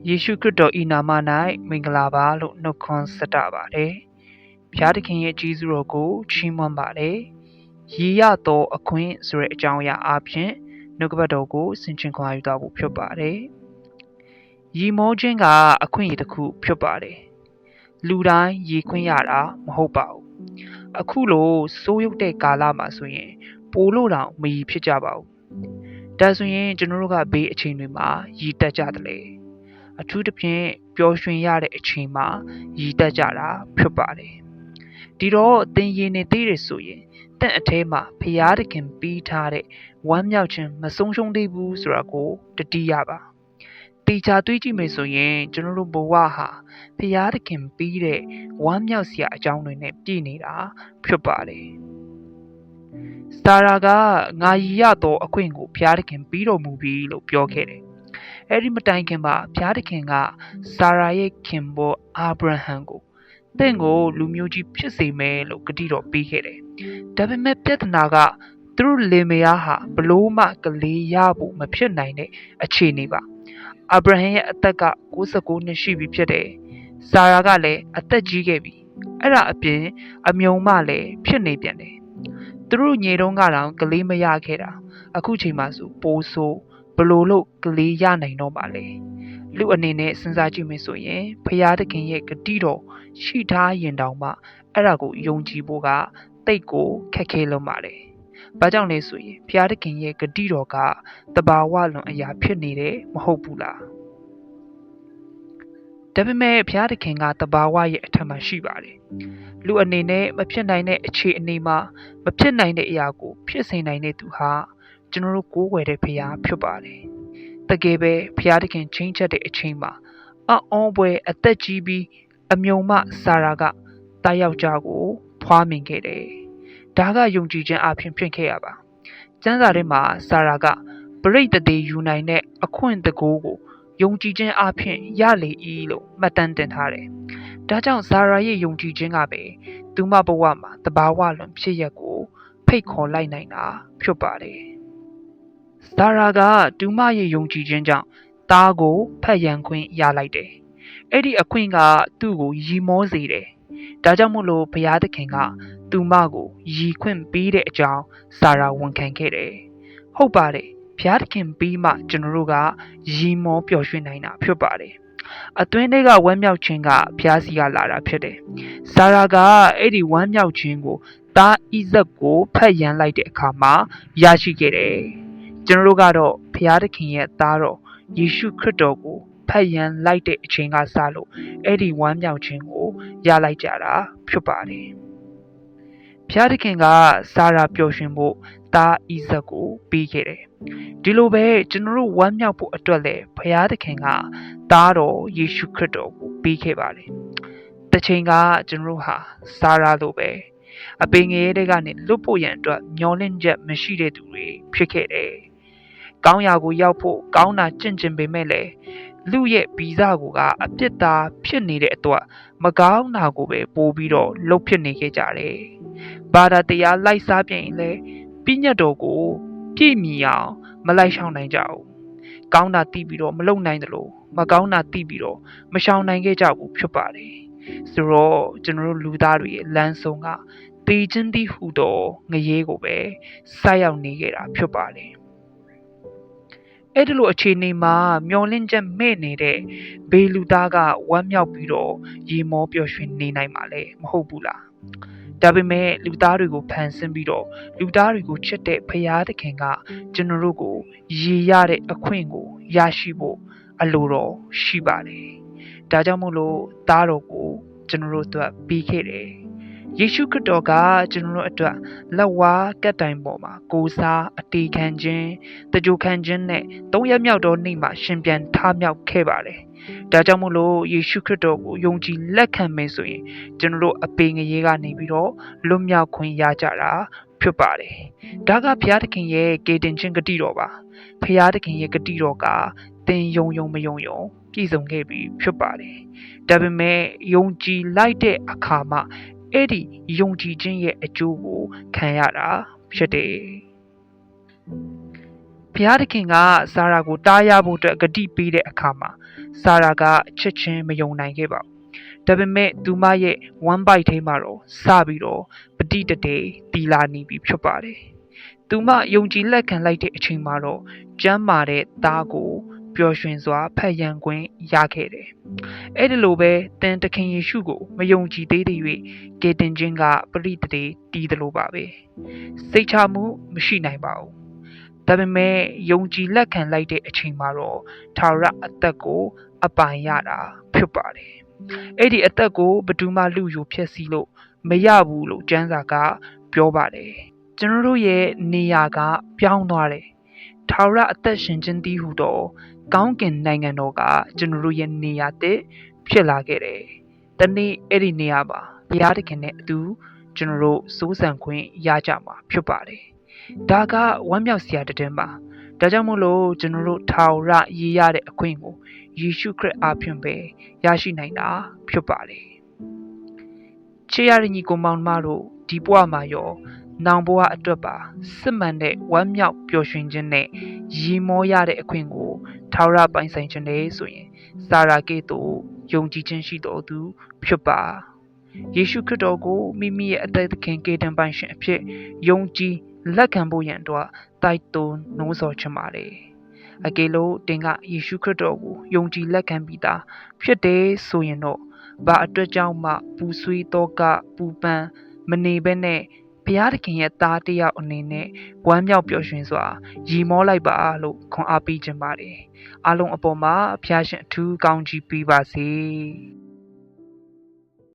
ယေရှုခရစ်တော်၏နာမ၌မင်္ဂလာပါလို့နှုတ်ခွန်းဆက်တာပါတယ်။ဘုရားသခင်ရဲ့ကျေးဇူးတော်ကိုချီးမွမ်းပါတယ်။ရည်ရသောအခွင့်ဆိုတဲ့အကြောင်းအရာအပြင်နှုတ်ကပတ်တော်ကိုဆင်ခြင်ခွာယူသွားဖို့ဖြစ်ပါတယ်။ရည်မောခြင်းကအခွင့်အရေးတစ်ခုဖြစ်ပါတယ်။လူတိုင်းရည်ခွင့်ရတာမဟုတ်ပါဘူး။အခုလိုစိုးရုပ်တဲ့ကာလမှာဆိုရင်ပိုလို့တောင်မရည်ဖြစ်ကြပါဘူး။ဒါဆိုရင်ကျွန်တော်တို့ကဘေးအချိန်တွေမှာရည်တက်ကြတယ်လေ။အထူးသဖြင့်ပျော်ရွှင်ရတဲ့အချိန်မှာရည်တက်ကြတာဖြစ်ပါတယ်။ဒီတော့သင်ရည်နေသေးတယ်ဆိုရင်တင့်အထဲမှာဖရာသခင်ပြီးထားတဲ့ဝမ်းမြောက်ခြင်းမဆုံးရှုံးသေးဘူးဆိုတာကိုတတိယပါ။တေချာတွေးကြည့်မယ်ဆိုရင်ကျွန်တော်တို့ဘဝဟာဖရာသခင်ပြီးတဲ့ဝမ်းမြောက်စရာအကြောင်းတွေနဲ့ပြည့်နေတာဖြစ်ပါတယ်။စာရာကငါရည်ရသောအခွင့်ကိုဖရာသခင်ပြီးတော်မူပြီလို့ပြောခဲ့တယ်။အဲ့ဒီမတိုင်ခင်မှာဘုရားသခင်ကစာရာရဲ့ခင်ပွန်းအာဗြဟံကိုသင်ကိုလူမျိုးကြီးဖြစ်စေမယ်လို့ဂတိတော်ပေးခဲ့တယ်။ဒါပေမဲ့ပြဿနာကသူတို့လင်မယားဟာဘလို့မှကလေးရဖို့မဖြစ်နိုင်တဲ့အခြေအနေပါ။အာဗြဟံရဲ့အသက်က69နှစ်ရှိပြီဖြစ်တယ်။စာရာကလည်းအသက်ကြီးခဲ့ပြီ။အဲ့ဒါအပြင်အမြုံမလည်းဖြစ်နေပြန်တယ်။သူတို့ညီတုံးကတော့ကလေးမရခဲ့တာအခုချိန်မှဆိုပိုးဆိုးဘလို့ကလေးရနိုင်တော့ပါလေလူအနေနဲ့စဉ်းစားကြည့်မယ်ဆိုရင်ဖရာသခင်ရဲ့ဂတိတော်ရှိထားရင်တောင်မှအဲ့ဒါကိုယုံကြည်ဖို့ကတိတ်ကိုခက်ခဲလွန်းပါလေဘာကြောင့်လဲဆိုရင်ဖရာသခင်ရဲ့ဂတိတော်ကတဘာဝလွန်အရာဖြစ်နေတယ်မဟုတ်ဘူးလားဒါပေမဲ့ဘုရားသခင်ကတဘာဝရဲ့အထက်မှာရှိပါတယ်လူအနေနဲ့မဖြစ်နိုင်တဲ့အခြေအနေမှာမဖြစ်နိုင်တဲ့အရာကိုဖြစ်စေနိုင်တဲ့သူဟာကျွန်တော်တို့ကိုးကွယ်တဲ့ဘုရားဖြစ်ပါတယ်တကယ်ပဲဘုရားသခင်ချင်းချက်တဲ့အချိန်မှာအောပွဲအသက်ကြီးပြီးအမြုံမစာရာကတားယောက်ျားကိုဖွားမြင်ခဲ့တယ်ဒါကယုံကြည်ခြင်းအပြင်ဖြစ်ခဲ့ရပါကျမ်းစာထဲမှာစာရာကပရိသတ်တွေယူနိုင်တဲ့အခွင့်တကူကိုယုံကြည်ခြင်းအပြင်ရလေ၏လို့မှတ်တမ်းတင်ထားတယ်ဒါကြောင့်စာရာရဲ့ယုံကြည်ခြင်းကပဲသူမဘဝမှာတဘာဝလွန်ဖြစ်ရက်ကိုဖိတ်ခေါ်လိုက်နိုင်တာဖြစ်ပါတယ်စာရာကတူမရဲ့ယုံကြည်ခြင်းကြောင့်သားကိုဖတ်ရန်ခွင့်ရလိုက်တယ်။အဲ့ဒီအခွင့်ကသူ့ကိုရီမောစေတယ်။ဒါကြောင့်မို့လို့ဘုရားသခင်ကတူမကိုရီခွင့်ပေးတဲ့အကြောင်းစာရာဝန်ခံခဲ့တယ်။ဟုတ်ပါတယ်။ဘုရားသခင်ပြီးမှကျွန်တော်တို့ကရီမောပျော်ရွှင်နိုင်တာဖြစ်ပါတယ်။အတွင်းထဲကဝမ်းမြောက်ခြင်းကဘုရားစီကလာတာဖြစ်တယ်။စာရာကအဲ့ဒီဝမ်းမြောက်ခြင်းကိုသားဣဇက်ကိုဖတ်ရန်လိုက်တဲ့အခါမှာရရှိခဲ့တယ်။ကျွန်တော်တို့ကတော့ဘုရားသခင်ရဲ့သားတော်ယေရှုခရစ်တော်ကိုဖတ်ရန်လိုက်တဲ့အချိန်ကစလို့အဲ့ဒီဝမ်းမြောက်ခြင်းကိုရလိုက်ကြတာဖြစ်ပါတယ်။ဘုရားသခင်ကစာရာပျော်ရွှင်ဖို့သားဣဇက်ကိုပေးခဲ့တယ်။ဒီလိုပဲကျွန်တော်တို့ဝမ်းမြောက်ဖို့အတွက်လည်းဘုရားသခင်ကသားတော်ယေရှုခရစ်တော်ကိုပေးခဲ့ပါတယ်။တစ်ချိန်ကကျွန်တော်တို့ဟာစာရာလိုပဲအပင်ငယ်တွေကနေလွတ်ဖို့ရန်အတွက်မျောလင့်ချက်မရှိတဲ့သူတွေဖြစ်ခဲ့တယ်။ကောင်းရာကိုရောက်ဖို့ကောင်းတာကျင့်ကြံပေမဲ့လည်းလူရဲ့ဗီဇကိုကအပြစ်သားဖြစ်နေတဲ့အတွက်မကောင်းတာကိုပဲပို့ပြီးတော့လှုပ်ဖြစ်နေခဲ့ကြတယ်။ဘာသာတရားလိုက်စားပြင်ရင်လည်းပြည့်ညတ်တော်ကိုပြည့်မီအောင်မလိုက်ရှောင်နိုင်ကြဘူး။ကောင်းတာသိပြီးတော့မလုပ်နိုင်တယ်လို့မကောင်းတာသိပြီးတော့မရှောင်နိုင်ခဲ့ကြဘူးဖြစ်ပါတယ်။ဆိုတော့ကျွန်တော်တို့လူသားတွေရဲ့လမ်းဆုံးကတေခြင်းတိဟုသောငရေကိုပဲဆိုက်ရောက်နေခဲ့တာဖြစ်ပါတယ်။အဲ့ဒီလိုအခြေအနေမှာမျောလင့်ချက်မဲ့နေတဲ့ဘေလူသားကဝမ်းမြောက်ပြီးတော့ရေမောပျော်ရွှင်နေနိုင်မှာလေမဟုတ်ဘူးလားဒါပေမဲ့လူသားတွေကိုဖန်ဆင်းပြီးတော့လူသားတွေကိုချစ်တဲ့ဖရာသခင်ကကျွန်တော်တို့ကိုရည်ရတဲ့အခွင့်ကိုရရှိဖို့အလိုတော်ရှိပါတယ်ဒါကြောင့်မို့လို့သားတော်ကိုကျွန်တော်တို့အတွက်ပြီးခဲ့တယ်ယေရှုခရစ်တော်ကကျွန်တော်တို့အတွက်လက်ဝါးကပ်တိုင်ပေါ်မှာကိုးစားအတေခံခြင်းတကြိုခံခြင်းနဲ့သုံးရမြောက်သောနေ့မှာရှင်ပြန်ထမြောက်ခဲ့ပါတယ်။ဒါကြောင့်မို့လို့ယေရှုခရစ်တော်ကိုယုံကြည်လက်ခံမယ်ဆိုရင်ကျွန်တော်တို့အပေငရေကနေပြီးတော့လွတ်မြောက်ခွင့်ရကြတာဖြစ်ပါတယ်။ဒါကဘုရားသခင်ရဲ့ကေတင်ခြင်းဂတိတော်ပါ။ဘုရားသခင်ရဲ့ဂတိတော်ကသင်ယုံမယုံပြည့်စုံခဲ့ပြီဖြစ်ပါတယ်။ဒါပေမဲ့ယုံကြည်လိုက်တဲ့အခါမှာအဲ့ဒီယုံကြည်ခြင်းရဲ့အကျိုးကိုခံရတာဖြစ်တယ်။ဘ ဘုရားသခင်ကဆာရာကိုတားရဖို့အတွက်ဂတိပေးတဲ့အခါမှာဆာရာကချက်ချင်းမယုံနိုင်ခဲ့ပါဘူးဒါပေမဲ့သူမရဲ့ one bite ထဲမှာတော့စပြီးတော့ပဋိတတေတီလာနေပြီဖြစ်ပါတယ်သူမယုံကြည်လက်ခံလိုက်တဲ့အချိန်မှာတော့ကျမ်းမာတဲ့သားကိုပျော်ရွှင်စွာဖတ်ရန်ခွင့်ရခဲ့တယ်။အဲ့ဒီလိုပဲသင်တခင်ယေရှုကိုမယုံကြည်သေးတဲ့၍ကယ်တင်ခြင်းကပရိသေတွေတီးသလိုပါပဲ။စိတ်ချမှုမရှိနိုင်ပါဘူး။ဒါပေမဲ့ယုံကြည်လက်ခံလိုက်တဲ့အချိန်မှာတော့ထာဝရအသက်ကိုအပိုင်ရတာဖြစ်ပါတယ်။အဲ့ဒီအသက်ကိုဘယ်သူမှလူယူဖျက်ဆီးလို့မရဘူးလို့ကျမ်းစာကပြောပါတယ်။ကျွန်တော်တို့ရဲ့နေရာကပြောင်းသွားတယ်။ထာဝရအသက်ရှင်ခြင်းတည်းဟူသောကောင်းကင်နိုင်ငံတော်ကကျွန်တော်တို့ရဲ့နေရာသစ်ဖြစ်လာခဲ့တယ်။တနေ့အဲ့ဒီနေရာမှာဘုရားသခင်နဲ့အတူကျွန်တော်တို့စိုးစံခွင့်ရကြမှာဖြစ်ပါတယ်။ဒါကဝမ်းမြောက်စရာတဲ့မှာဒါကြောင့်မို့လို့ကျွန်တော်တို့ထာဝရရည်ရတဲ့အခွင့်ကိုယေရှုခရစ်အားဖြင့်ပဲရရှိနိုင်တာဖြစ်ပါတယ်။ချစ်ရတဲ့ညီကိုမောင်မတို့ဒီဘဝမှာရောနောင်ဘဝအတွက်ပါစစ်မှန်တဲ့ဝမ်းမြောက်ပျော်ရွှင်ခြင်းနဲ့ရီမောရတဲ့အခွင့်ကိုထာဝရပိုင်ဆိုင်ခြင်းနဲ့ဆိုရင်စာရာကဲ့သို့ယုံကြည်ခြင်းရှိတော်သူဖြစ်ပါယေရှုခရစ်တော်ကိုမိမိရဲ့အသက်သခင်ကယ်တင်ပိုင်ရှင်အဖြစ်ယုံကြည်လက်ခံဖို့ရန်အတွက်တိုက်တွန်းနှိုးဆော်ချင်ပါတယ်အကယ်လို့တင်ကယေရှုခရစ်တော်ကိုယုံကြည်လက်ခံပြီးသားဖြစ်တယ်ဆိုရင်တော့ဘာအတွက်ကြောင့်မှပူဆွေးတော့ကပူပန်မနေဘဲနဲ့ဘုရားသခင်ရဲ့သားတစ်ယောက်အနေနဲ့ဝမ်းမြောက်ပျော်ရွှင်စွာရီမောလိုက်ပါလို့ခွန်အားပေးခြင်းပါတယ်အားလုံးအပေါ်မှာဘုရားရှင်အထူးကောင်းချီးပေးပါစေ